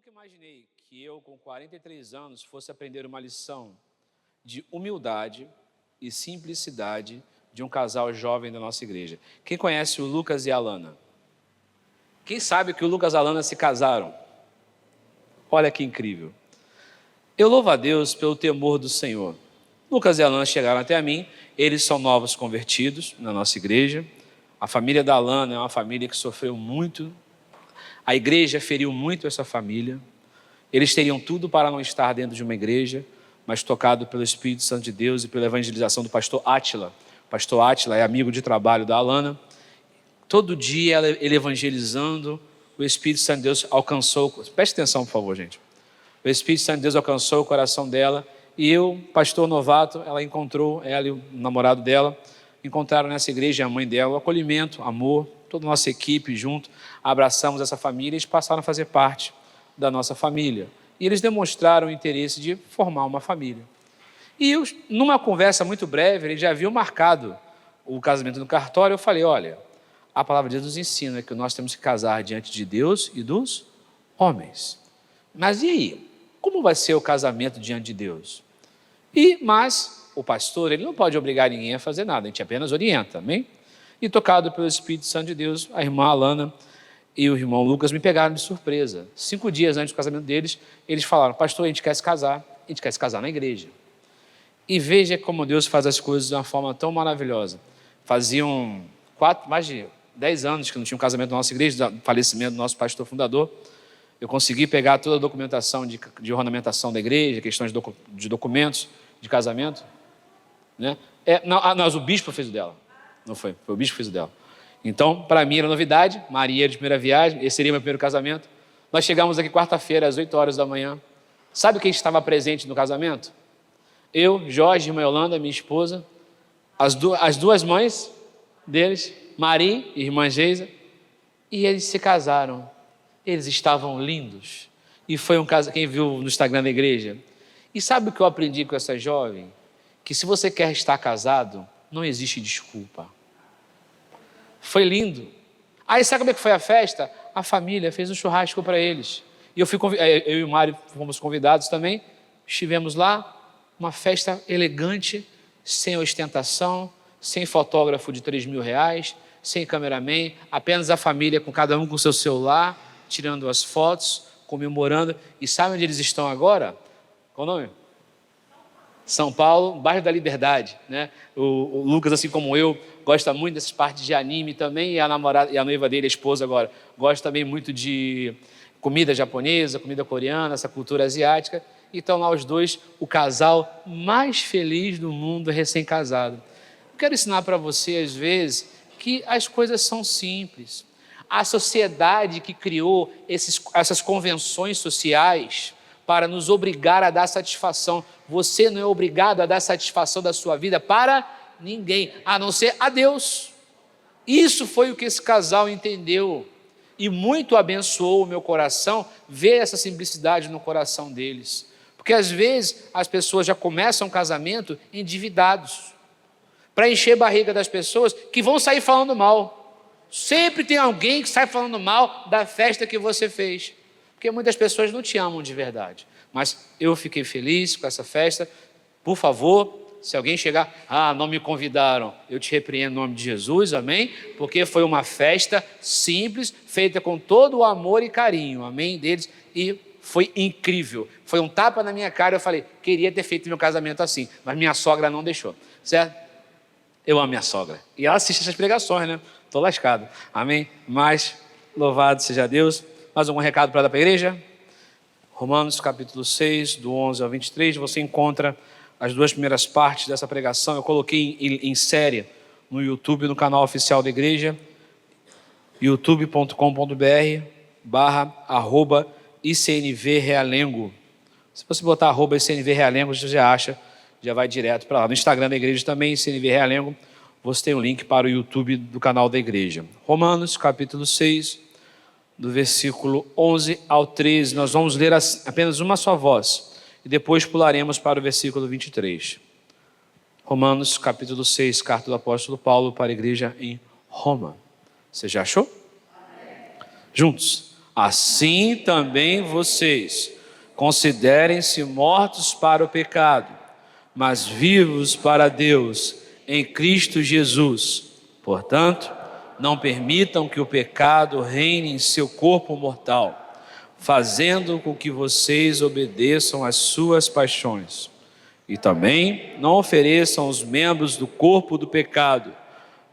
nunca imaginei que eu, com 43 anos, fosse aprender uma lição de humildade e simplicidade de um casal jovem da nossa igreja. Quem conhece o Lucas e a Alana? Quem sabe que o Lucas e a Alana se casaram? Olha que incrível. Eu louvo a Deus pelo temor do Senhor. Lucas e a Alana chegaram até a mim, eles são novos convertidos na nossa igreja. A família da Alana é uma família que sofreu muito. A igreja feriu muito essa família. Eles teriam tudo para não estar dentro de uma igreja, mas tocado pelo Espírito Santo de Deus e pela evangelização do pastor Átila. O pastor Átila é amigo de trabalho da Alana. Todo dia ele evangelizando, o Espírito Santo de Deus alcançou... Preste atenção, por favor, gente. O Espírito Santo de Deus alcançou o coração dela e eu, pastor novato, ela e o namorado dela, encontraram nessa igreja a mãe dela, o acolhimento, amor, toda a nossa equipe junto, abraçamos essa família e eles passaram a fazer parte da nossa família. E eles demonstraram o interesse de formar uma família. E eu, numa conversa muito breve, eles já haviam marcado o casamento no cartório. Eu falei, olha, a palavra de Deus nos ensina que nós temos que casar diante de Deus e dos homens. Mas e aí? Como vai ser o casamento diante de Deus? Mas o pastor, ele não pode obrigar ninguém a fazer nada, a gente apenas orienta, amém? E tocado pelo Espírito Santo de Deus, a irmã Alana e o irmão Lucas me pegaram de surpresa. 5 dias antes do casamento deles, eles falaram, pastor, a gente quer se casar na igreja. E veja como Deus faz as coisas de uma forma tão maravilhosa. Faziam mais de 10 anos que não tinha um casamento na nossa igreja, do falecimento do nosso pastor fundador. Eu consegui pegar toda a documentação de ornamentação da igreja, questões de documentos de casamento. Né? O bispo fez o dela. Não foi o bispo que fez o dela. Então, para mim era novidade, Maria de primeira viagem, esse seria meu primeiro casamento. Nós chegamos aqui quarta-feira, às 8 horas da manhã. Sabe quem estava presente no casamento? Eu, Jorge, irmã Yolanda, minha esposa, as duas mães deles, Maria e irmã Geisa, e eles se casaram. Eles estavam lindos. E foi um caso, quem viu no Instagram da igreja. E sabe o que eu aprendi com essa jovem? Que se você quer estar casado, não existe desculpa. Foi lindo. Aí sabe como é que foi a festa? A família fez um churrasco para eles. E eu e o Mário fomos convidados também. Estivemos lá, uma festa elegante, sem ostentação, sem fotógrafo de R$3.000, sem cameraman, apenas a família, com cada um com seu celular, tirando as fotos, comemorando. E sabe onde eles estão agora? Qual o nome? São Paulo, bairro da Liberdade, né? O Lucas, assim como eu, gosta muito dessas partes de anime também, e a namorada e a noiva dele, a esposa agora, gosta também muito de comida japonesa, comida coreana, essa cultura asiática. E estão lá os dois, o casal mais feliz do mundo, recém-casado. Quero ensinar para você, às vezes, que as coisas são simples. A sociedade que criou essas convenções sociais para nos obrigar a dar satisfação. Você não é obrigado a dar satisfação da sua vida para ninguém, a não ser a Deus. Isso foi o que esse casal entendeu. E muito abençoou o meu coração ver essa simplicidade no coração deles. Porque às vezes as pessoas já começam o casamento endividados, para encher a barriga das pessoas que vão sair falando mal. Sempre tem alguém que sai falando mal da festa que você fez. Porque muitas pessoas não te amam de verdade. Mas eu fiquei feliz com essa festa. Por favor, se alguém chegar, não me convidaram, eu te repreendo em nome de Jesus, amém? Porque foi uma festa simples, feita com todo o amor e carinho, amém? Deles, e foi incrível. Foi um tapa na minha cara, eu falei, queria ter feito meu casamento assim, mas minha sogra não deixou, certo? Eu amo minha sogra. E ela assiste essas pregações, né? Estou lascado, amém? Mas, louvado seja Deus. Mais algum recado para dar para a igreja? Romanos capítulo 6, do 11 ao 23, você encontra as 2 primeiras partes dessa pregação. Eu coloquei em série no YouTube, no canal oficial da igreja, youtube.com.br/ICNV-Realengo. Se você botar @ICNV-Realengo, você já acha, já vai direto para lá. No Instagram da igreja também, ICNV Realengo, você tem o link para o YouTube do canal da igreja. Romanos capítulo 6, do versículo 11 ao 13, nós vamos ler apenas uma só voz, e depois pularemos para o versículo 23. Romanos capítulo 6, carta do apóstolo Paulo para a igreja em Roma. Você já achou? Amém. Juntos. assim também vocês considerem-se mortos para o pecado, mas vivos para Deus em Cristo Jesus. Portanto, não permitam que o pecado reine em seu corpo mortal, fazendo com que vocês obedeçam às suas paixões. E também não ofereçam os membros do corpo do pecado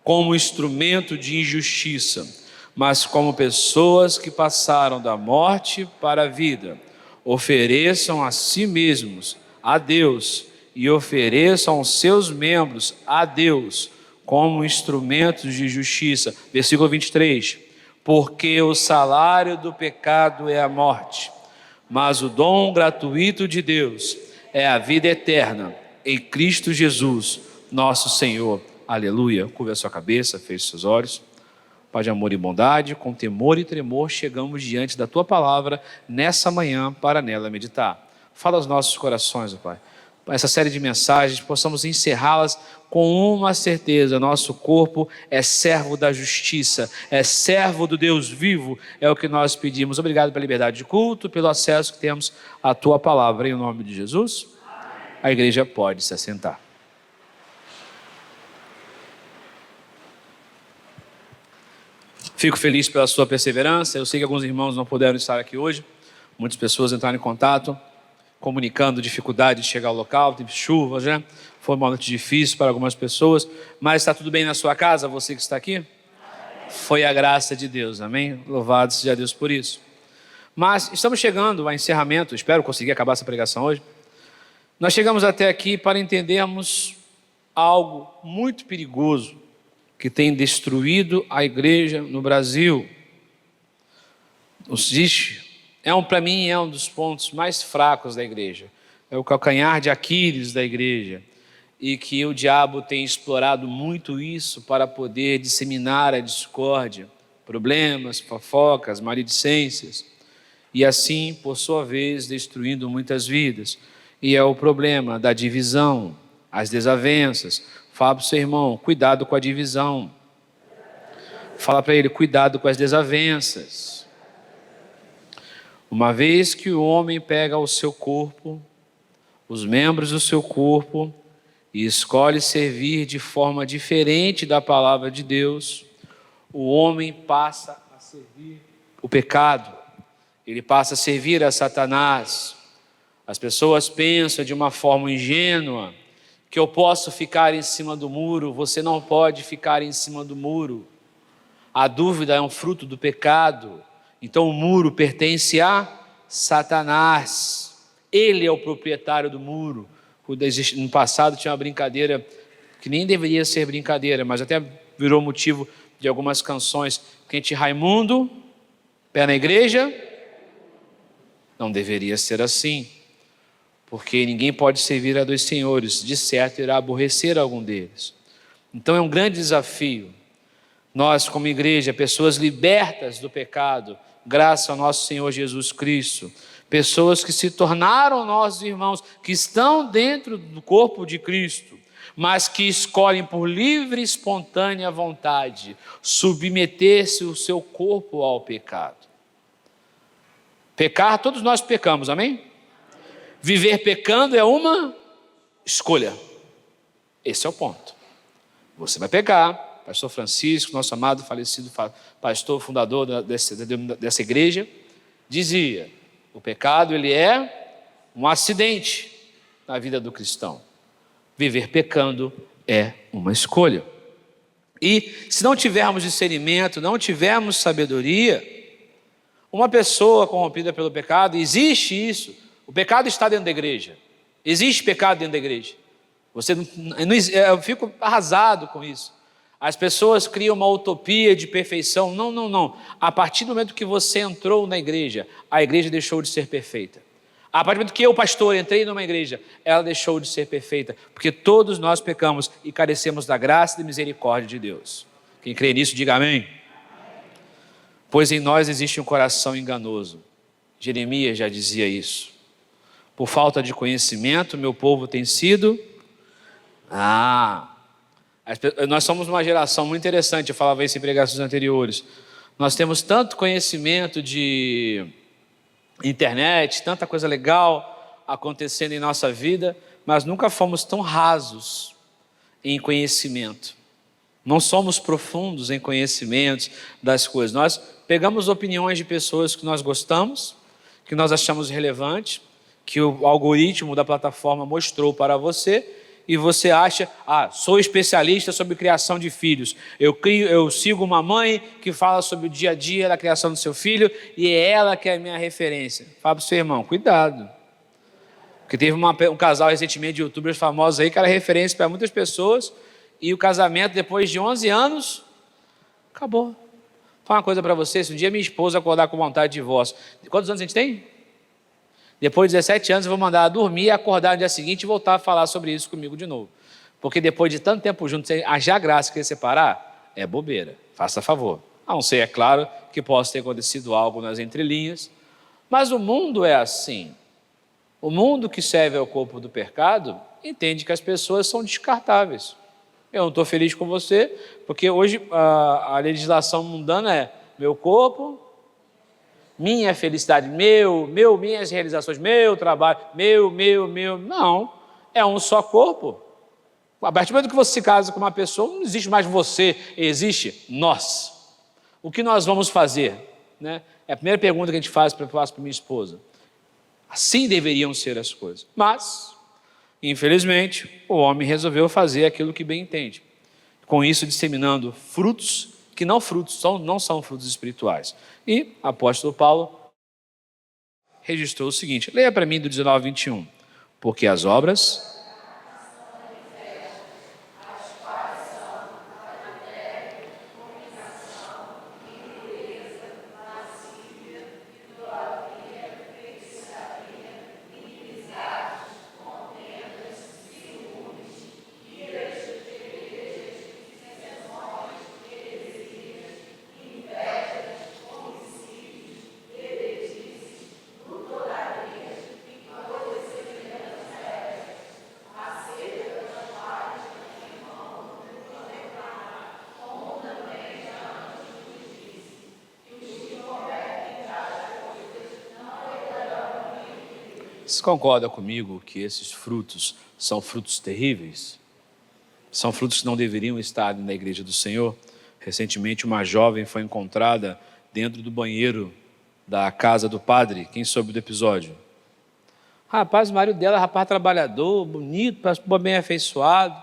como instrumento de injustiça, mas como pessoas que passaram da morte para a vida. Ofereçam a si mesmos a Deus e ofereçam os seus membros a Deus como instrumentos de justiça. Versículo 23. Porque o salário do pecado é a morte, mas o dom gratuito de Deus é a vida eterna em Cristo Jesus, nosso Senhor. Aleluia. Curva a sua cabeça, feche seus olhos. Pai de amor e bondade, com temor e tremor, chegamos diante da Tua palavra nessa manhã para nela meditar. Fala aos nossos corações, ó Pai. Essa série de mensagens, possamos encerrá-las com uma certeza: nosso corpo é servo da justiça, é servo do Deus vivo, é o que nós pedimos. Obrigado pela liberdade de culto, pelo acesso que temos à Tua palavra. Em nome de Jesus, a igreja pode se assentar. Fico feliz pela sua perseverança. Eu sei que alguns irmãos não puderam estar aqui hoje. Muitas pessoas entraram em contato, comunicando dificuldade de chegar ao local, teve chuvas, né? Foi uma noite difícil para algumas pessoas, mas está tudo bem na sua casa, você que está aqui? Foi a graça de Deus, amém? Louvado seja Deus por isso. Mas estamos chegando ao encerramento, espero conseguir acabar essa pregação hoje. Nós chegamos até aqui para entendermos algo muito perigoso que tem destruído a igreja no Brasil. Para mim, é um dos pontos mais fracos da igreja. É o calcanhar de Aquiles da igreja. E que o diabo tem explorado muito isso para poder disseminar a discórdia, problemas, fofocas, maledicências. E assim, por sua vez, destruindo muitas vidas. E é o problema da divisão, as desavenças. Fala para o seu irmão, cuidado com a divisão. Fala para ele, cuidado com as desavenças. Uma vez que o homem pega o seu corpo, os membros do seu corpo, e escolhe servir de forma diferente da palavra de Deus, o homem passa a servir o pecado. Ele passa a servir a Satanás. As pessoas pensam de uma forma ingênua que eu posso ficar em cima do muro. Você não pode ficar em cima do muro. A dúvida é um fruto do pecado. Então o muro pertence a Satanás. Ele é o proprietário do muro. No passado tinha uma brincadeira que nem deveria ser brincadeira, mas até virou motivo de algumas canções. Quente Raimundo, pé na igreja. Não deveria ser assim. Porque ninguém pode servir a dois senhores, de certo irá aborrecer algum deles. Então é um grande desafio. Nós, como igreja, pessoas libertas do pecado, graças ao nosso Senhor Jesus Cristo, pessoas que se tornaram nossos irmãos, que estão dentro do corpo de Cristo, mas que escolhem por livre e espontânea vontade submeter-se o seu corpo ao pecado. Pecar, todos nós pecamos, amém? Viver pecando é uma escolha. Esse é o ponto. Você vai pecar. Pastor Francisco, nosso amado falecido pastor fundador dessa igreja, dizia: o pecado ele é um acidente na vida do cristão. Viver pecando é uma escolha. E se não tivermos discernimento, não tivermos sabedoria, uma pessoa corrompida pelo pecado, existe isso. O pecado está dentro da igreja. Existe pecado dentro da igreja. Eu fico arrasado com isso. As pessoas criam uma utopia de perfeição. Não. A partir do momento que você entrou na igreja, a igreja deixou de ser perfeita. A partir do momento que eu, pastor, entrei numa igreja, ela deixou de ser perfeita. Porque todos nós pecamos e carecemos da graça e da misericórdia de Deus. Quem crê nisso, diga amém. Pois em nós existe um coração enganoso. Jeremias já dizia isso. Por falta de conhecimento, meu povo tem sido... nós somos uma geração muito interessante, eu falava isso em pregações anteriores. Nós temos tanto conhecimento de internet, tanta coisa legal acontecendo em nossa vida, mas nunca fomos tão rasos em conhecimento. Não somos profundos em conhecimentos das coisas. Nós pegamos opiniões de pessoas que nós gostamos, que nós achamos relevante, que o algoritmo da plataforma mostrou para você, e você acha, sou especialista sobre criação de filhos. Eu sigo uma mãe que fala sobre o dia a dia da criação do seu filho, e é ela que é a minha referência. Fala para o seu irmão, cuidado. Porque teve um casal recentemente de youtubers famosos aí, que era referência para muitas pessoas, e o casamento, depois de 11 anos, acabou. Vou falar uma coisa para você, se um dia minha esposa acordar com vontade de divórcio, quantos anos a gente tem? Depois de 17 anos eu vou mandar ela dormir, acordar no dia seguinte e voltar a falar sobre isso comigo de novo. Porque depois de tanto tempo juntos, achar graça querer separar, é bobeira. Faça favor. A não ser, é claro, que possa ter acontecido algo nas entrelinhas. Mas o mundo é assim. O mundo que serve ao corpo do pecado entende que as pessoas são descartáveis. Eu não estou feliz com você, porque hoje a legislação mundana é meu corpo, minha felicidade, minhas realizações, meu trabalho, meu. Não, é um só corpo. A partir do momento que você se casa com uma pessoa, não existe mais você, existe nós. O que nós vamos fazer? Né? É a primeira pergunta que a gente faz para minha esposa. Assim deveriam ser as coisas. Mas, infelizmente, o homem resolveu fazer aquilo que bem entende. Com isso, disseminando frutos que não são frutos espirituais. E o apóstolo Paulo registrou o seguinte, leia para mim do 19 ao 21. Porque as obras... Você concorda comigo que esses frutos são frutos terríveis? São frutos que não deveriam estar na igreja do Senhor? Recentemente uma jovem foi encontrada dentro do banheiro da casa do padre. Quem soube do episódio? Rapaz, o marido dela, rapaz trabalhador, bonito, bem afeiçoado.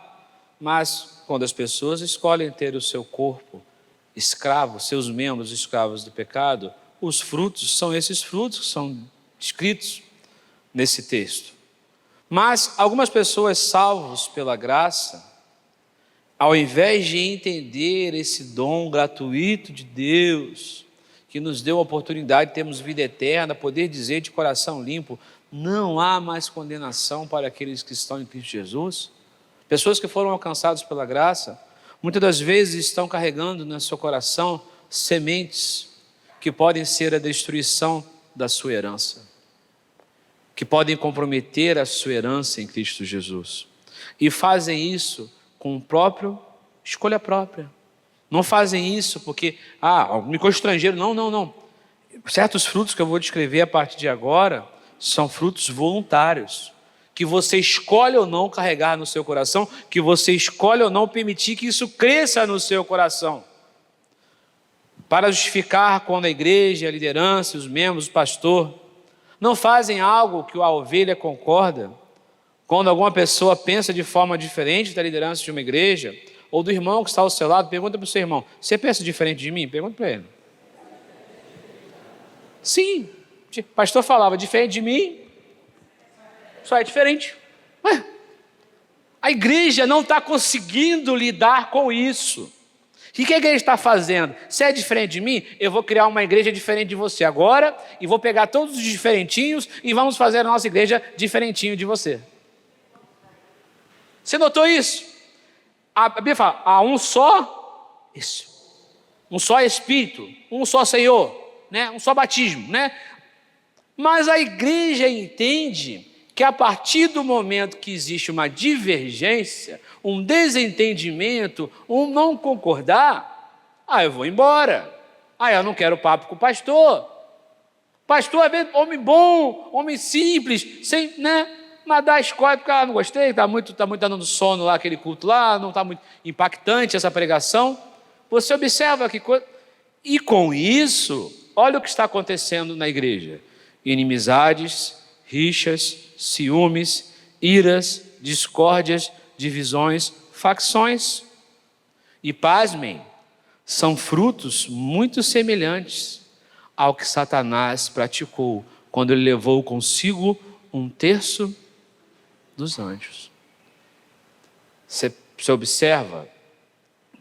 Mas quando as pessoas escolhem ter o seu corpo escravo, seus membros escravos do pecado, os frutos são esses frutos que são descritos nesse texto. Mas algumas pessoas salvos pela graça, ao invés de entender esse dom gratuito de Deus, que nos deu a oportunidade de termos vida eterna, poder dizer de coração limpo, não há mais condenação para aqueles que estão em Cristo Jesus. Pessoas que foram alcançadas pela graça, muitas das vezes estão carregando no seu coração sementes que podem ser a destruição da sua herança, que podem comprometer a sua herança em Cristo Jesus. E fazem isso com escolha própria. Não fazem isso porque, me constrangeram. Não. Certos frutos que eu vou descrever a partir de agora são frutos voluntários, que você escolhe ou não carregar no seu coração, que você escolhe ou não permitir que isso cresça no seu coração. Para justificar quando a igreja, a liderança, os membros, o pastor não fazem algo que a ovelha concorda, quando alguma pessoa pensa de forma diferente da liderança de uma igreja, ou do irmão que está ao seu lado, pergunta para o seu irmão, você pensa diferente de mim? Pergunta para ele. Sim, o pastor falava, diferente de mim, só é diferente. A igreja não está conseguindo lidar com isso. O que a igreja está fazendo? Se é diferente de mim, eu vou criar uma igreja diferente de você agora, e vou pegar todos os diferentinhos, e vamos fazer a nossa igreja diferentinho de você. Você notou isso? A Bíblia fala, há um só Espírito, um só Senhor, né? Um só batismo, né? Mas a igreja entende que a partir do momento que existe uma divergência, um desentendimento, um não concordar, eu vou embora. Ah, eu não quero papo com o pastor. Pastor é homem bom, homem simples, sem, né? Mas dá escolha, porque não gostei, está muito dando sono lá, aquele culto lá, não está muito impactante essa pregação. Você observa que coisa. E com isso, olha o que está acontecendo na igreja: inimizades, rixas, ciúmes, iras, discórdias, divisões, facções. E pasmem, são frutos muito semelhantes ao que Satanás praticou quando ele levou consigo 1/3 dos anjos. Você observa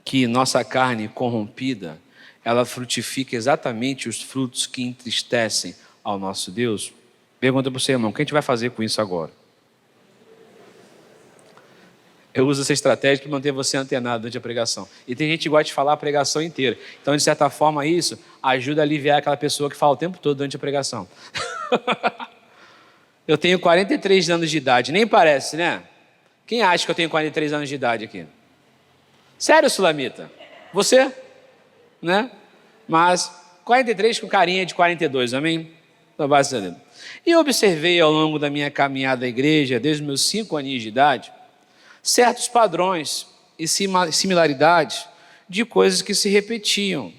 que nossa carne corrompida, ela frutifica exatamente os frutos que entristecem ao nosso Deus? Pergunta para o seu irmão: o que a gente vai fazer com isso agora? Eu uso essa estratégia para manter você antenado durante a pregação. E tem gente que gosta de falar a pregação inteira. Então, de certa forma, isso ajuda a aliviar aquela pessoa que fala o tempo todo durante a pregação. Eu tenho 43 anos de idade, nem parece, né? Quem acha que eu tenho 43 anos de idade aqui? Sério, Sulamita? Você? Né? Mas 43 com carinha de 42, amém? Louvado a Deus. E eu observei ao longo da minha caminhada à igreja, desde os meus 5 aninhos de idade, certos padrões e similaridades de coisas que se repetiam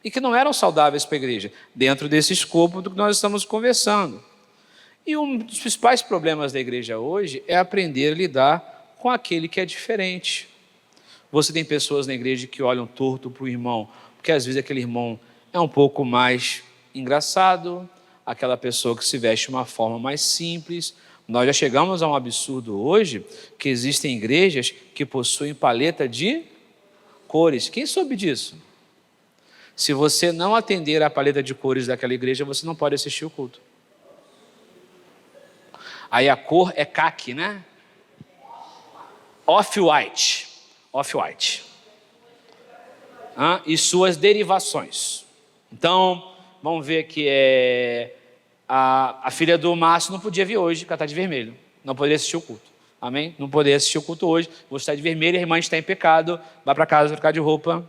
e que não eram saudáveis para a igreja, dentro desse escopo do que nós estamos conversando. E um dos principais problemas da igreja hoje é aprender a lidar com aquele que é diferente. Você tem pessoas na igreja que olham torto para o irmão, porque às vezes aquele irmão é um pouco mais engraçado, aquela pessoa que se veste de uma forma mais simples. Nós já chegamos a um absurdo hoje, que existem igrejas que possuem paleta de cores. Quem soube disso? Se você não atender a paleta de cores daquela igreja, você não pode assistir o culto. Aí a cor é caqui, né? Off-white. Off-white. E suas derivações. Então, vamos ver que a filha do Márcio não podia vir hoje, porque ela está de vermelho. Não poderia assistir o culto. Amém? Não poderia assistir o culto hoje. Vou estar de vermelho, a irmã está em pecado. Vai para casa trocar de roupa.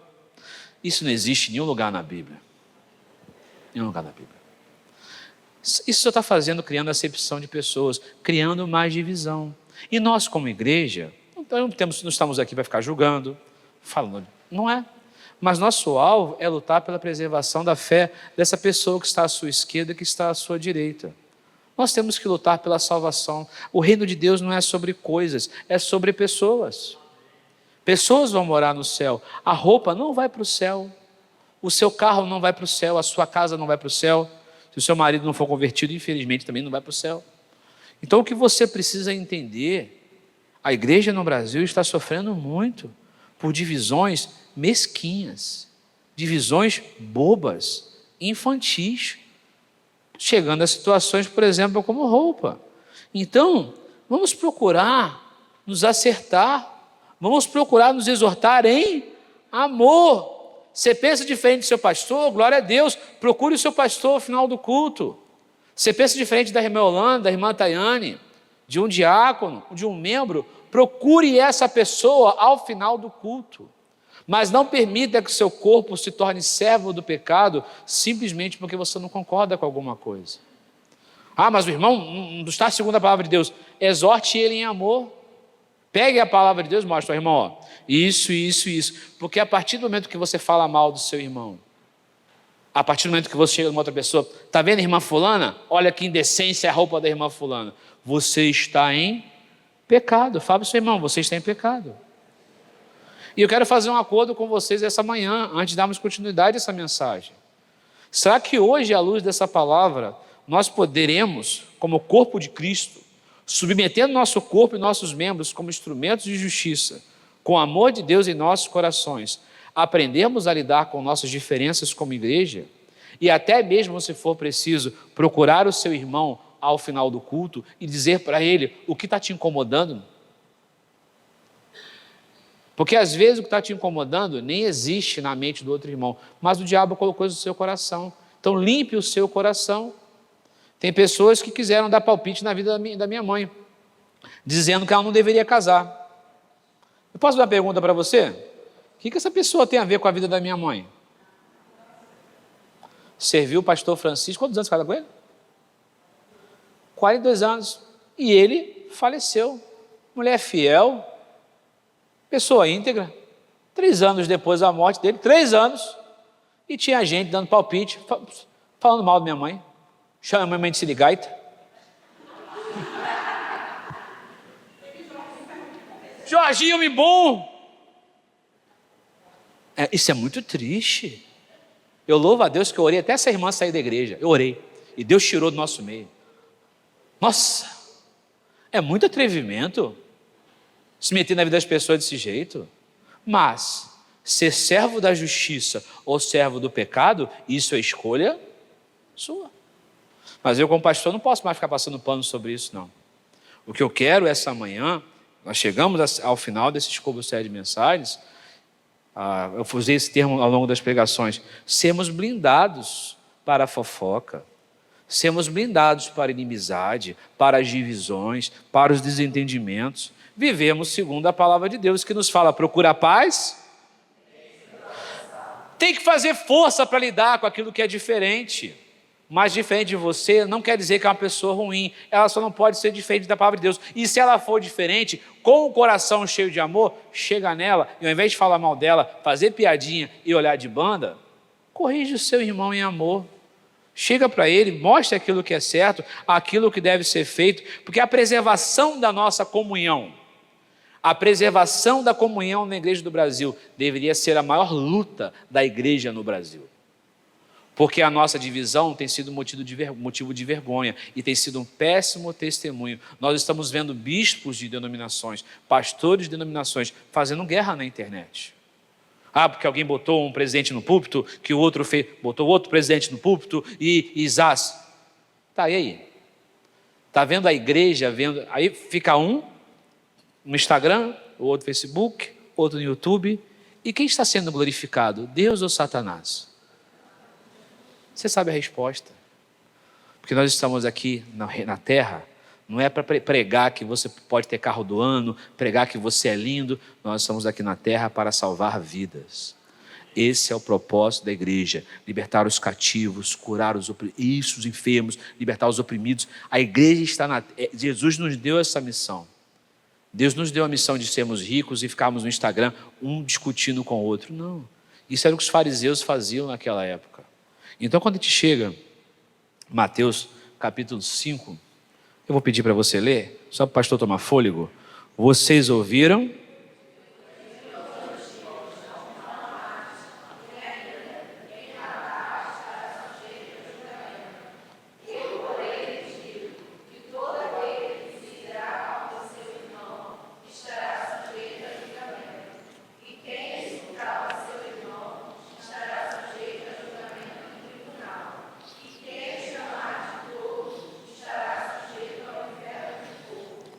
Isso não existe em nenhum lugar na Bíblia. Nenhum lugar na Bíblia. Isso só está fazendo, criando acepção de pessoas, criando mais divisão. E nós, como igreja, não estamos aqui para ficar julgando, falando, não é. Mas nosso alvo é lutar pela preservação da fé dessa pessoa que está à sua esquerda e que está à sua direita. Nós temos que lutar pela salvação. O reino de Deus não é sobre coisas, é sobre pessoas. Pessoas vão morar no céu. A roupa não vai para o céu. O seu carro não vai para o céu. A sua casa não vai para o céu. Se o seu marido não for convertido, infelizmente também não vai para o céu. Então o que você precisa entender, a igreja no Brasil está sofrendo muito por divisões mesquinhas, divisões bobas, infantis, chegando a situações, por exemplo, como roupa. Então, vamos procurar nos acertar, vamos procurar nos exortar em amor. Você pensa diferente do seu pastor, glória a Deus, procure o seu pastor ao final do culto. Você pensa diferente da irmã Holanda, da irmã Tayane, de um diácono, de um membro, procure essa pessoa ao final do culto. Mas não permita que o seu corpo se torne servo do pecado simplesmente porque você não concorda com alguma coisa. Mas o irmão não está segundo a palavra de Deus. Exorte ele em amor. Pegue a palavra de Deus e mostre ao irmão, isso. Porque a partir do momento que você fala mal do seu irmão, a partir do momento que você chega numa outra pessoa, está vendo a irmã fulana? Olha que indecência a roupa da irmã fulana. Você está em pecado. Fala para o seu irmão, você está em pecado. E eu quero fazer um acordo com vocês essa manhã, antes de darmos continuidade a essa mensagem. Será que hoje, à luz dessa palavra, nós poderemos, como corpo de Cristo, submetendo nosso corpo e nossos membros como instrumentos de justiça, com o amor de Deus em nossos corações, aprendermos a lidar com nossas diferenças como igreja, e até mesmo, se for preciso, procurar o seu irmão ao final do culto e dizer para ele o que está te incomodando? Porque às vezes o que está te incomodando nem existe na mente do outro irmão, mas o diabo colocou isso no seu coração. Então limpe o seu coração. Tem pessoas que quiseram dar palpite na vida da minha mãe, dizendo que ela não deveria casar. Eu posso dar uma pergunta para você? O que essa pessoa tem a ver com a vida da minha mãe? serviu o pastor Francisco, quantos anos casado com ele? 42 anos. E ele faleceu. Mulher fiel, pessoa íntegra. 3 anos depois da morte dele, 3 anos, e tinha gente dando palpite, falando mal da minha mãe, chama minha mãe de sirigaita. Jorginho Mibum. Isso é muito triste. Eu louvo a Deus que eu orei até essa irmã sair da igreja. Eu orei. E Deus tirou do nosso meio. Nossa, é muito atrevimento se meter na vida das pessoas desse jeito. Mas ser servo da justiça ou servo do pecado, isso é escolha sua. Mas eu, como pastor, não posso mais ficar passando pano sobre isso, não. O que eu quero essa manhã, nós chegamos ao final desse escobo série de mensagens, eu usei esse termo ao longo das pregações, sermos blindados para a fofoca, sermos blindados para a inimizade, para as divisões, para os desentendimentos. Vivemos segundo a palavra de Deus, que nos fala, procura a paz. Tem que fazer força para lidar com aquilo que é diferente. Mas diferente de você não quer dizer que é uma pessoa ruim. Ela só não pode ser diferente da palavra de Deus. E se ela for diferente, com o coração cheio de amor, chega nela e ao invés de falar mal dela, fazer piadinha e olhar de banda, corrige o seu irmão em amor. Chega para ele, mostra aquilo que é certo, aquilo que deve ser feito, porque a preservação da nossa comunhão, a preservação da comunhão na igreja do Brasil deveria ser a maior luta da igreja no Brasil. Porque a nossa divisão tem sido motivo de vergonha e tem sido um péssimo testemunho. Nós estamos vendo bispos de denominações, pastores de denominações, fazendo guerra na internet. Porque alguém botou um presidente no púlpito, que o outro botou outro presidente no púlpito e zaz. Tá, e aí? Tá vendo a igreja, aí fica um no Instagram, o outro no Facebook, outro no YouTube. E quem está sendo glorificado? Deus ou Satanás? Você sabe a resposta. Porque nós estamos aqui na terra, não é para pregar que você pode ter carro do ano, pregar que você é lindo. Nós estamos aqui na terra para salvar vidas. Esse é o propósito da igreja, libertar os cativos, curar os enfermos, libertar os oprimidos. A igreja está Jesus nos deu essa missão. Deus nos deu a missão de sermos ricos e ficarmos no Instagram, um discutindo com o outro. Não, isso era o que os fariseus faziam naquela época. Então, quando a gente chega, Mateus capítulo 5, eu vou pedir para você ler, só para o pastor tomar fôlego. Vocês ouviram?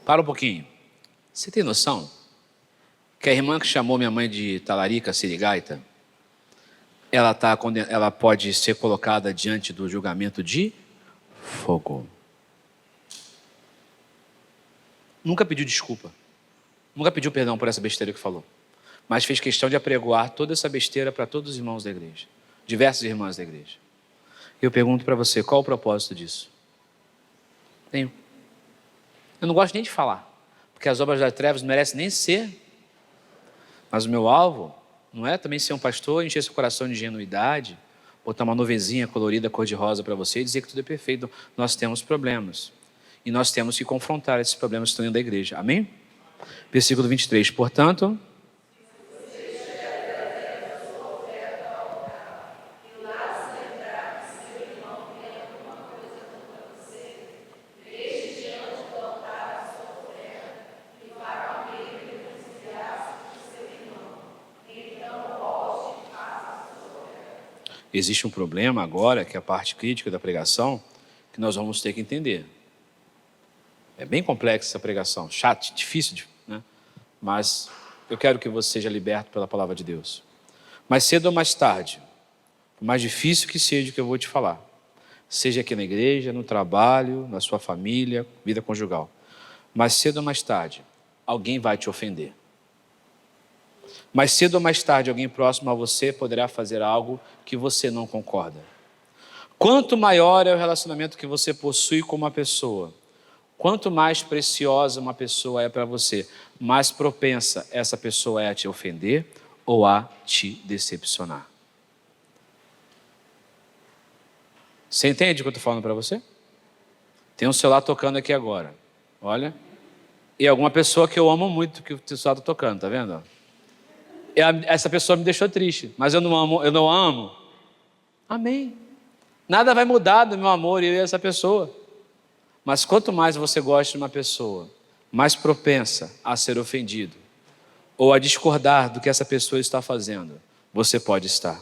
Para um pouquinho. Você tem noção que a irmã que chamou minha mãe de talarica, sirigaita, ela pode ser colocada diante do julgamento de fogo. Nunca pediu desculpa. Nunca pediu perdão por essa besteira que falou. Mas fez questão de apregoar toda essa besteira para todos os irmãos da igreja. Diversas irmãs da igreja. Eu pergunto para você, qual o propósito disso? Tenho. Eu não gosto nem de falar, porque as obras das trevas não merecem nem ser. Mas o meu alvo não é também ser um pastor, encher seu coração de ingenuidade, botar uma nuvenzinha colorida, cor-de-rosa para você e dizer que tudo é perfeito. Nós temos problemas. E nós temos que confrontar esses problemas que estão dentro da igreja. Amém? Versículo 23. Portanto, existe um problema agora, que é a parte crítica da pregação, que nós vamos ter que entender. É bem complexa essa pregação, chato, difícil, né? Mas eu quero que você seja liberto pela palavra de Deus. Mais cedo ou mais tarde, por mais difícil que seja o que eu vou te falar, seja aqui na igreja, no trabalho, na sua família, vida conjugal, mais cedo ou mais tarde, alguém vai te ofender. Mais cedo ou mais tarde, alguém próximo a você poderá fazer algo que você não concorda. Quanto maior é o relacionamento que você possui com uma pessoa, quanto mais preciosa uma pessoa é para você, mais propensa essa pessoa é a te ofender ou a te decepcionar. Você entende o que eu estou falando para você? Tem um celular tocando aqui agora, olha. E alguma pessoa que eu amo muito que o celular está tocando, tá vendo? Essa pessoa me deixou triste, mas eu não amo. Amém. Nada vai mudar do meu amor eu e essa pessoa. Mas quanto mais você gosta de uma pessoa, mais propensa a ser ofendido ou a discordar do que essa pessoa está fazendo, você pode estar.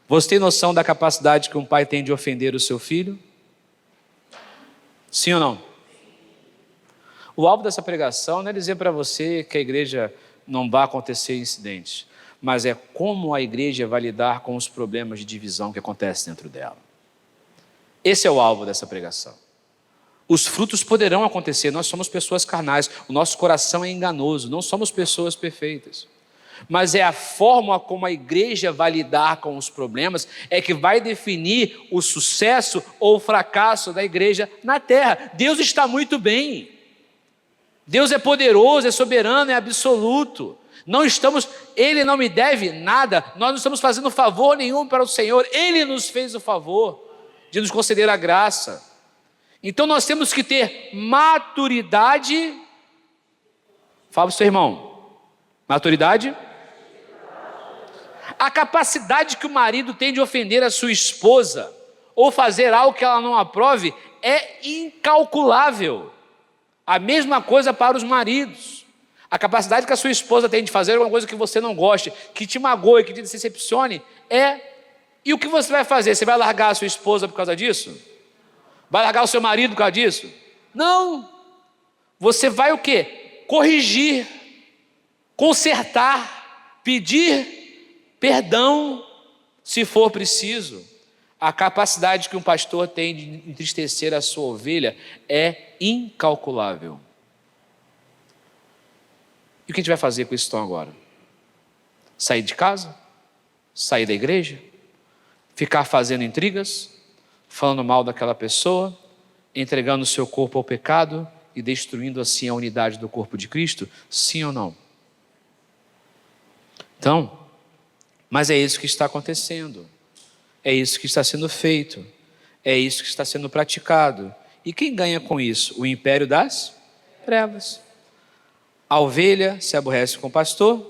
Você tem noção da capacidade que um pai tem de ofender o seu filho? Sim ou não? O alvo dessa pregação não é dizer para você que a igreja não vai acontecer incidentes, mas é como a igreja vai lidar com os problemas de divisão que acontecem dentro dela. Esse é o alvo dessa pregação. Os frutos poderão acontecer, nós somos pessoas carnais, o nosso coração é enganoso, não somos pessoas perfeitas. Mas é a forma como a igreja vai lidar com os problemas é que vai definir o sucesso ou o fracasso da igreja na terra. Deus está muito bem. Deus é poderoso, é soberano, é absoluto. Ele não me deve nada, nós não estamos fazendo favor nenhum para o Senhor, Ele nos fez o favor de nos conceder a graça. Então nós temos que ter maturidade. Fala para o seu irmão. Maturidade. A capacidade que o marido tem de ofender a sua esposa ou fazer algo que ela não aprove é incalculável. A mesma coisa para os maridos. A capacidade que a sua esposa tem de fazer alguma coisa que você não goste, que te magoe, que te decepcione, E o que você vai fazer? Você vai largar a sua esposa por causa disso? Vai largar o seu marido por causa disso? Não. Você vai o quê? Corrigir, consertar, pedir perdão, se for preciso. A capacidade que um pastor tem de entristecer a sua ovelha é incalculável. E o que a gente vai fazer com isso então agora? Sair de casa? Sair da igreja? Ficar fazendo intrigas? Falando mal daquela pessoa? Entregando o seu corpo ao pecado e destruindo assim a unidade do corpo de Cristo? Sim ou não? Então, mas é isso que está acontecendo. É isso que está sendo feito. É isso que está sendo praticado. E quem ganha com isso? O império das trevas. A ovelha se aborrece com o pastor,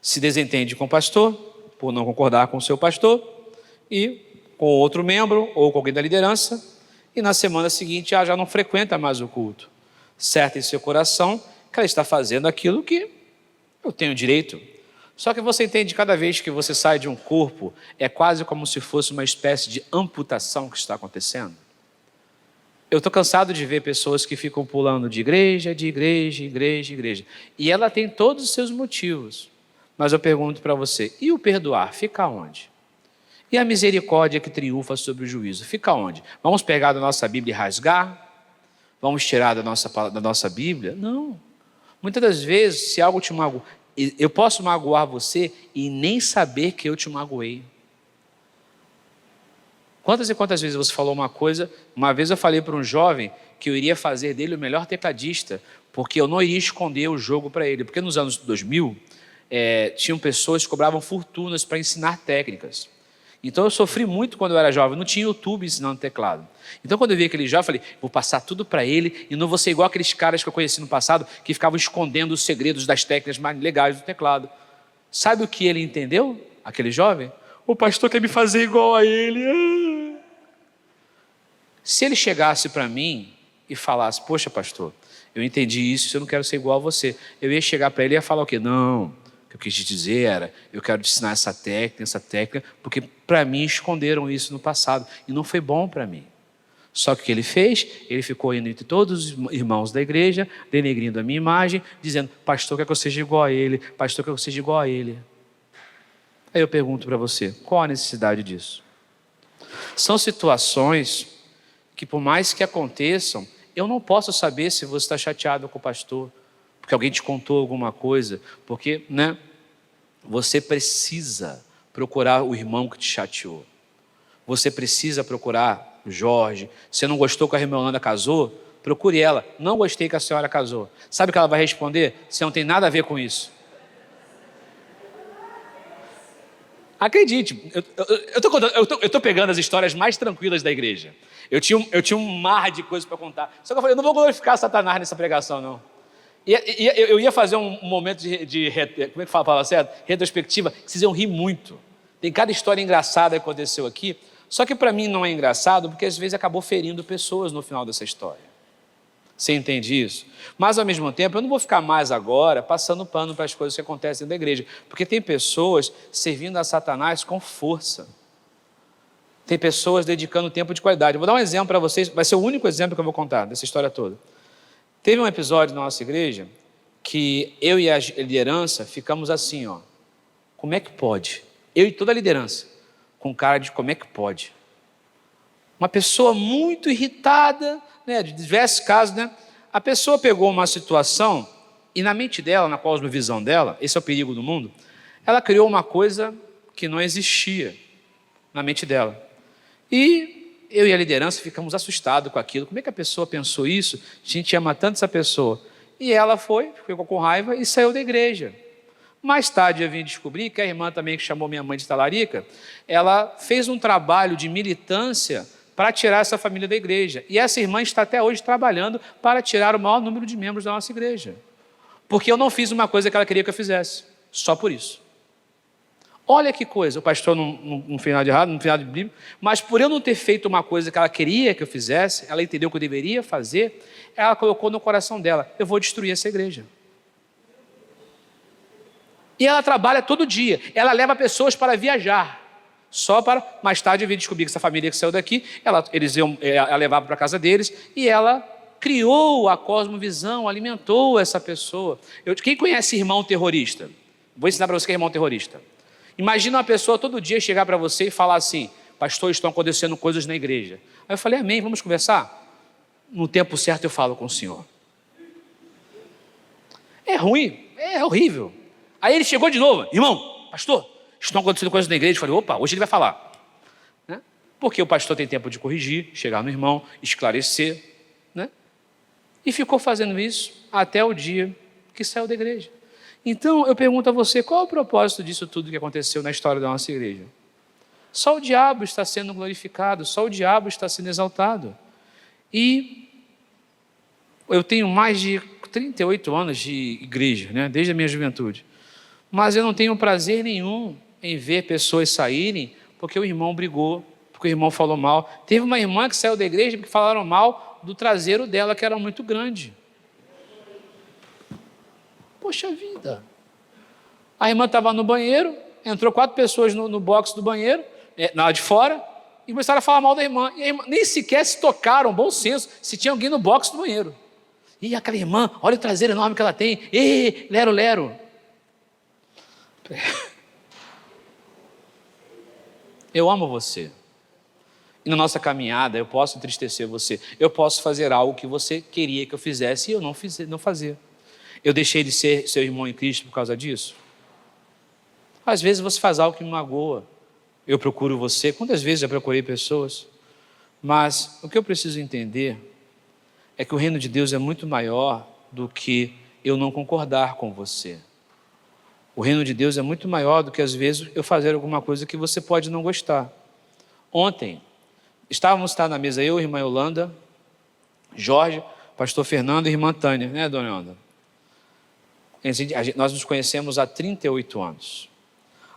se desentende com o pastor, por não concordar com o seu pastor, e com outro membro ou com alguém da liderança, e na semana seguinte ela já não frequenta mais o culto. Certo em seu coração que ela está fazendo aquilo que eu tenho direito. Só que você entende, cada vez que você sai de um corpo, é quase como se fosse uma espécie de amputação que está acontecendo. Eu estou cansado de ver pessoas que ficam pulando de igreja, de igreja, igreja, igreja. E ela tem todos os seus motivos. Mas eu pergunto para você, e o perdoar, fica onde? E a misericórdia que triunfa sobre o juízo, fica onde? Vamos pegar da nossa Bíblia e rasgar? Vamos tirar da nossa Bíblia? Não. Muitas das vezes, se algo te magoa, eu posso magoar você e nem saber que eu te magoei. Quantas e quantas vezes você falou uma coisa? Uma vez eu falei para um jovem que eu iria fazer dele o melhor tecladista, porque eu não iria esconder o jogo para ele. Porque nos anos 2000, tinham pessoas que cobravam fortunas para ensinar técnicas. Então eu sofri muito quando eu era jovem, não tinha YouTube ensinando teclado. Então quando eu vi aquele jovem, eu falei, vou passar tudo para ele e não vou ser igual aqueles caras que eu conheci no passado, que ficavam escondendo os segredos das técnicas mais legais do teclado. Sabe o que ele entendeu, aquele jovem? O pastor quer me fazer igual a ele. Se ele chegasse para mim e falasse, poxa pastor, eu entendi isso, eu não quero ser igual a você. Eu ia chegar para ele e ia falar o quê? Não, o que eu quis te dizer era, eu quero te ensinar essa técnica, porque para mim esconderam isso no passado e não foi bom para mim. Só que o que ele fez? Ele ficou indo entre todos os irmãos da igreja, denegrindo a minha imagem, dizendo, pastor quer que eu seja igual a ele, pastor quer que eu seja igual a ele. Aí eu pergunto para você, qual a necessidade disso? São situações que por mais que aconteçam, eu não posso saber se você está chateado com o pastor, porque alguém te contou alguma coisa, porque você precisa procurar o irmão que te chateou. você precisa procurar o Jorge. Você não gostou que a irmã Yolanda casou? Procure ela. Não gostei que a senhora casou. Sabe o que ela vai responder? Você não tem nada a ver com isso. Acredite, eu tô pegando as histórias mais tranquilas da igreja. Eu tinha um mar de coisas para contar. Só que eu falei, eu não vou glorificar Satanás nessa pregação, não. Eu ia fazer um momento como é que fala certo? Retrospectiva, que vocês iam rir muito. Tem cada história engraçada que aconteceu aqui. Só que para mim não é engraçado, porque às vezes acabou ferindo pessoas no final dessa história. Você entende isso? Mas ao mesmo tempo, eu não vou ficar mais agora passando pano para as coisas que acontecem dentro da igreja. Porque tem pessoas servindo a Satanás com força. Tem pessoas dedicando tempo de qualidade. Eu vou dar um exemplo para vocês, vai ser o único exemplo que eu vou contar dessa história toda. Teve um episódio na nossa igreja que eu e a liderança ficamos assim, ó. Como é que pode? Eu e toda a liderança, com cara de como é que pode? Uma pessoa muito irritada, né, de diversos casos, né? A pessoa pegou uma situação e na mente dela, na cosmovisão dela, esse é o perigo do mundo, ela criou uma coisa que não existia na mente dela. E eu e a liderança ficamos assustados com aquilo. Como é que a pessoa pensou isso? A gente ama tanto essa pessoa. E ela ficou com raiva e saiu da igreja. Mais tarde eu vim descobrir que a irmã também, que chamou minha mãe de talarica, ela fez um trabalho de militância para tirar essa família da igreja. E essa irmã está até hoje trabalhando para tirar o maior número de membros da nossa igreja. Porque eu não fiz uma coisa que ela queria que eu fizesse. Só por isso. Olha que coisa, o pastor não fez nada de errado, não fez nada de bíblico, mas por eu não ter feito uma coisa que ela queria que eu fizesse, ela entendeu que eu deveria fazer, ela colocou no coração dela, eu vou destruir essa igreja. E ela trabalha todo dia, ela leva pessoas para viajar, só para, mais tarde eu vim descobrir que essa família que saiu daqui, ela levava para a casa deles, e ela criou a cosmovisão, alimentou essa pessoa. Quem conhece irmão terrorista? Vou ensinar para você que é irmão terrorista. Imagina uma pessoa todo dia chegar para você e falar assim, pastor, estão acontecendo coisas na igreja. Aí eu falei, amém, vamos conversar? No tempo certo eu falo com o senhor. É ruim, é horrível. Aí ele chegou de novo, irmão, pastor, estão acontecendo coisas na igreja. Eu falei, opa, hoje ele vai falar. Né? Porque o pastor tem tempo de corrigir, chegar no irmão, esclarecer. Né? E ficou fazendo isso até o dia que saiu da igreja. Então, eu pergunto a você, qual é o propósito disso tudo que aconteceu na história da nossa igreja? Só o diabo está sendo glorificado, só o diabo está sendo exaltado. E eu tenho mais de 38 anos de igreja, né? Desde a minha juventude. Mas eu não tenho prazer nenhum em ver pessoas saírem porque o irmão brigou, porque o irmão falou mal. Teve uma irmã que saiu da igreja porque falaram mal do traseiro dela, que era muito grande. Poxa vida. A irmã estava no banheiro, entrou 4 pessoas no box do banheiro, na hora de fora, e começaram a falar mal da irmã. E a irmã nem sequer se tocaram, bom senso, se tinha alguém no box do banheiro. E aquela irmã, olha o traseiro enorme que ela tem. Ei, lero, lero. Eu amo você. E na nossa caminhada eu posso entristecer você. Eu posso fazer algo que você queria que eu fizesse e eu não fazer. Eu deixei de ser seu irmão em Cristo por causa disso? Às vezes você faz algo que me magoa. Eu procuro você. Quantas vezes já procurei pessoas? Mas o que eu preciso entender é que o reino de Deus é muito maior do que eu não concordar com você. O reino de Deus é muito maior do que às vezes eu fazer alguma coisa que você pode não gostar. Ontem, estávamos na mesa eu, irmã Yolanda, Jorge, pastor Fernando e irmã Tânia, né, dona Yolanda? Nós nos conhecemos há 38 anos.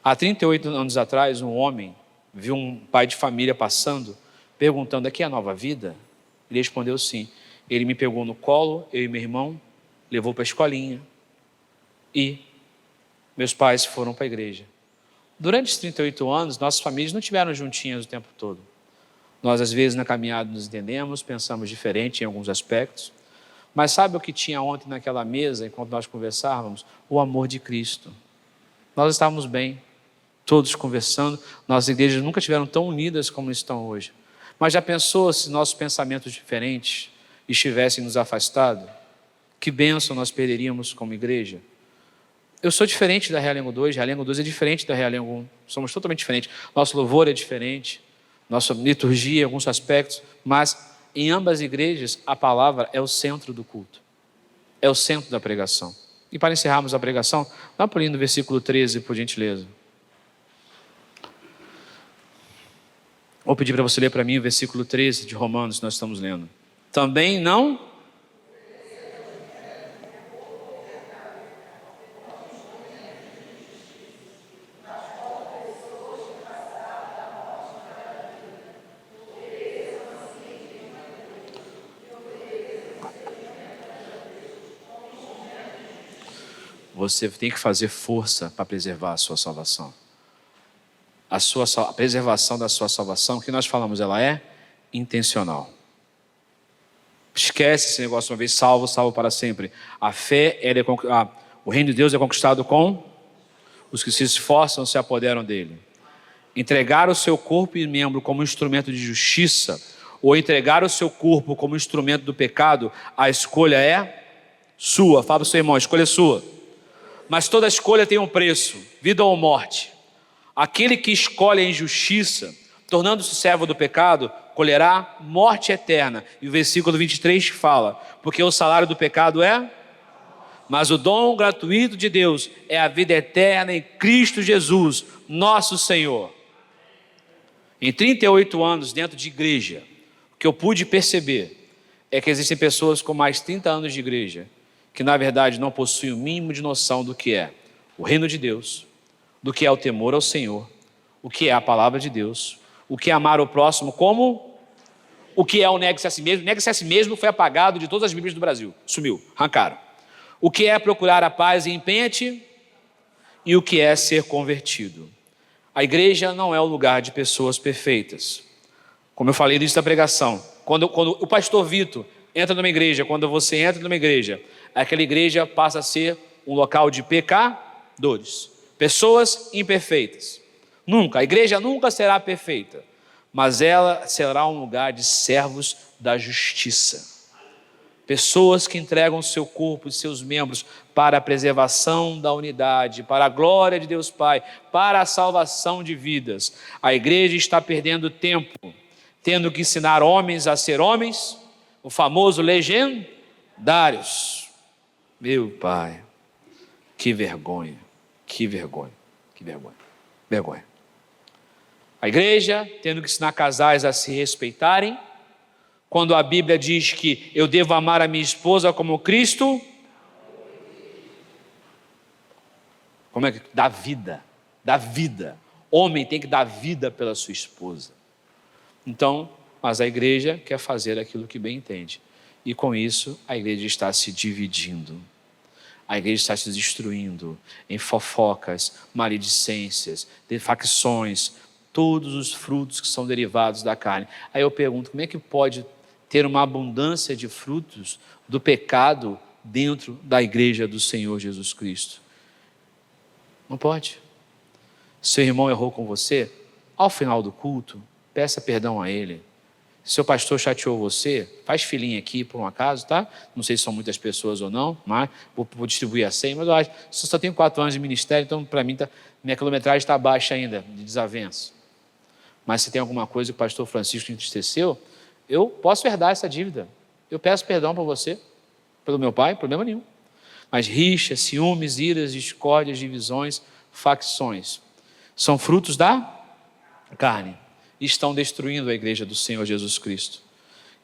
Há 38 anos atrás, um homem viu um pai de família passando, perguntando, aqui é a nova vida? Ele respondeu sim. Ele me pegou no colo, eu e meu irmão, levou para a escolinha e meus pais foram para a igreja. Durante os 38 anos, nossas famílias não estiveram juntinhas o tempo todo. Nós, às vezes, na caminhada nos entendemos, pensamos diferente em alguns aspectos. Mas sabe o que tinha ontem naquela mesa, enquanto nós conversávamos? O amor de Cristo. Nós estávamos bem, todos conversando. Nossas igrejas nunca estiveram tão unidas como estão hoje. Mas já pensou se nossos pensamentos diferentes estivessem nos afastado? Que bênção nós perderíamos como igreja? Eu sou diferente da Realengo 2, Realengo 2 é diferente da Realengo 1. Somos totalmente diferentes. Nosso louvor é diferente, nossa liturgia em alguns aspectos, mas em ambas as igrejas a palavra é o centro do culto, é o centro da pregação. E para encerrarmos a pregação, dá um pulinho no versículo 13, por gentileza. Vou pedir para você ler para mim o versículo 13 de Romanos, que nós estamos lendo. Também não... Você tem que fazer força para preservar a sua salvação. A preservação da sua salvação, que nós falamos, ela é intencional. Esquece esse negócio uma vez salvo, salvo para sempre. A fé, o reino de Deus é conquistado com os que se esforçam, se apoderam dele. Entregar o seu corpo e membro como instrumento de justiça, ou entregar o seu corpo como instrumento do pecado, a escolha é sua. Fala para o seu irmão, a escolha é sua. Mas toda escolha tem um preço, vida ou morte. Aquele que escolhe a injustiça, tornando-se servo do pecado, colherá morte eterna. E o versículo 23 fala, porque o salário do pecado é... Mas o dom gratuito de Deus é a vida eterna em Cristo Jesus, nosso Senhor. Em 38 anos dentro de igreja, o que eu pude perceber é que existem pessoas com mais 30 anos de igreja, que na verdade não possuem o mínimo de noção do que é o reino de Deus, do que é o temor ao Senhor, o que é a palavra de Deus, o que é amar o próximo como... O que é o negue-se a si mesmo. Negue-se a si mesmo foi apagado de todas as Bíblias do Brasil. Sumiu, arrancaram. O que é procurar a paz e empenha-te, e o que é ser convertido. A igreja não é o lugar de pessoas perfeitas. Como eu falei no início da pregação, quando o pastor Vitor entra numa igreja, quando você entra numa igreja, aquela igreja passa a ser um local de pecadores, pessoas imperfeitas. Nunca, a igreja nunca será perfeita, mas ela será um lugar de servos da justiça. Pessoas que entregam seu corpo e seus membros para a preservação da unidade, para a glória de Deus Pai, para a salvação de vidas. A igreja está perdendo tempo, tendo que ensinar homens a ser homens, o famoso legendários. Meu Pai, que vergonha, que vergonha, que vergonha, vergonha. A igreja tendo que ensinar casais a se respeitarem, quando a Bíblia diz que eu devo amar a minha esposa como Cristo, como é que dá vida, dá vida. Homem tem que dar vida pela sua esposa. Então, mas a igreja quer fazer aquilo que bem entende. E com isso, a igreja está se dividindo. A igreja está se destruindo em fofocas, maledicências, facções, todos os frutos que são derivados da carne. Aí eu pergunto, como é que pode ter uma abundância de frutos do pecado dentro da igreja do Senhor Jesus Cristo? Não pode. Seu irmão errou com você, ao final do culto, peça perdão a ele. Seu pastor chateou você, faz filinha aqui por um acaso, tá? Não sei se são muitas pessoas ou não, mas vou distribuir a 100, mas eu acho que só tenho 4 anos de ministério, então para mim minha quilometragem está baixa ainda, de desavenço. Mas se tem alguma coisa que o pastor Francisco entristeceu, eu posso herdar essa dívida. Eu peço perdão para você, pelo meu pai, problema nenhum. Mas rixas, ciúmes, iras, discórdias, divisões, facções, são frutos da carne. E estão destruindo a igreja do Senhor Jesus Cristo.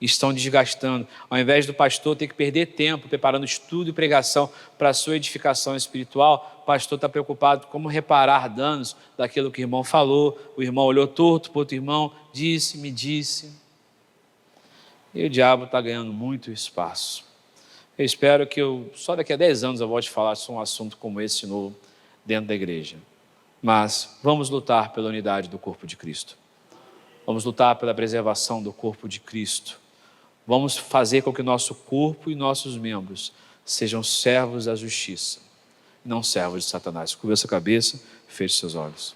Estão desgastando. Ao invés do pastor ter que perder tempo preparando estudo e pregação para a sua edificação espiritual, o pastor está preocupado com como reparar danos daquilo que o irmão falou. O irmão olhou torto para o outro irmão, me disse. E o diabo está ganhando muito espaço. Eu espero que só daqui a 10 anos eu volte a falar sobre um assunto como esse novo dentro da igreja. Mas vamos lutar pela unidade do corpo de Cristo. Vamos lutar pela preservação do corpo de Cristo. Vamos fazer com que nosso corpo e nossos membros sejam servos da justiça, não servos de Satanás. Curva sua cabeça, feche seus olhos.